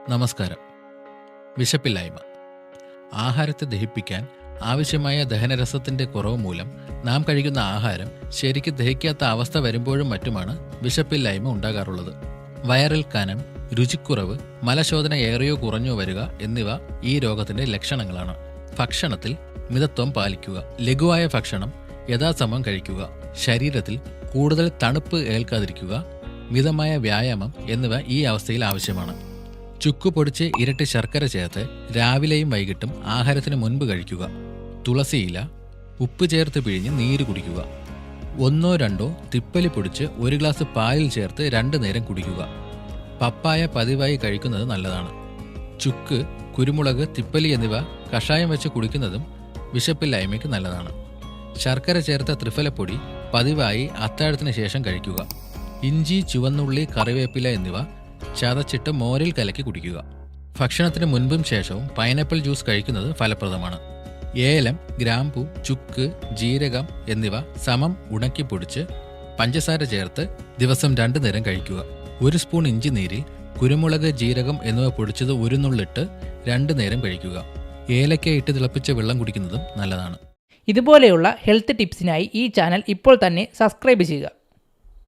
നമസ്കാരം. വിശപ്പില്ലായ്മ. ആഹാരത്തെ ദഹിപ്പിക്കാൻ ആവശ്യമായ ദഹനരസത്തിൻ്റെ കുറവ് മൂലം നാം കഴിക്കുന്ന ആഹാരം ശരിക്ക് ദഹിക്കാത്ത അവസ്ഥ വരുമ്പോഴും മറ്റുമാണ് വിശപ്പില്ലായ്മ ഉണ്ടാകാറുള്ളത്. വയറിൽ കനം, രുചിക്കുറവ്, മലശോധന ഏറെയോ കുറഞ്ഞോ വരിക എന്നിവ ഈ രോഗത്തിൻ്റെ ലക്ഷണങ്ങളാണ്. ഭക്ഷണത്തിൽ മിതത്വം പാലിക്കുക. ലഘുവായ ഭക്ഷണം യഥാസമം കഴിക്കുക. ശരീരത്തിൽ കൂടുതൽ തണുപ്പ് ഏൽക്കാതിരിക്കുക. മിതമായ വ്യായാമം എന്നിവ ഈ അവസ്ഥയിൽ ആവശ്യമാണ്. ചുക്ക് പൊടിച്ച് ഇരട്ടി ശർക്കര ചേർത്ത് രാവിലെയും വൈകിട്ടും ആഹാരത്തിന് മുൻപ് കഴിക്കുക. തുളസിയില ഉപ്പ് ചേർത്ത് പിഴിഞ്ഞ് നീര് കുടിക്കുക. 1-2 തിപ്പലി പൊടിച്ച് 1 ഗ്ലാസ് പാലിൽ ചേർത്ത് 2 നേരം കുടിക്കുക. പപ്പായ പതിവായി കഴിക്കുന്നത് നല്ലതാണ്. ചുക്ക്, കുരുമുളക്, തിപ്പലി എന്നിവ കഷായം വെച്ച് കുടിക്കുന്നതും വിശപ്പില്ലായ്മയ്ക്ക് നല്ലതാണ്. ശർക്കര ചേർത്ത ത്രിഫലപ്പൊടി പതിവായി അത്താഴത്തിന് ശേഷം കഴിക്കുക. ഇഞ്ചി, ചുവന്നുള്ളി, കറിവേപ്പില എന്നിവ ചതച്ചിട്ട് മോരിൽ കലക്കി കുടിക്കുക. ഭക്ഷണത്തിന് മുൻപും ശേഷവും പൈനാപ്പിൾ ജ്യൂസ് കഴിക്കുന്നത് ഫലപ്രദമാണ്. ഏലം, ഗ്രാമ്പു, ചുക്ക്, ജീരകം എന്നിവ സമം ഉണക്കി പൊടിച്ച് പഞ്ചസാര ചേർത്ത് ദിവസം 2 നേരം കഴിക്കുക. 1 സ്പൂൺ ഇഞ്ചി നീരിൽ കുരുമുളക്, ജീരകം എന്നിവ പൊടിച്ചത് 1 നുള്ളിട്ട് 2 നേരം കഴിക്കുക. ഏലക്ക ഇട്ട് തിളപ്പിച്ച വെള്ളം കുടിക്കുന്നതും നല്ലതാണ്. ഇതുപോലെയുള്ള ഹെൽത്ത് ടിപ്സിനായി ഈ ചാനൽ ഇപ്പോൾ തന്നെ സബ്സ്ക്രൈബ് ചെയ്യുക.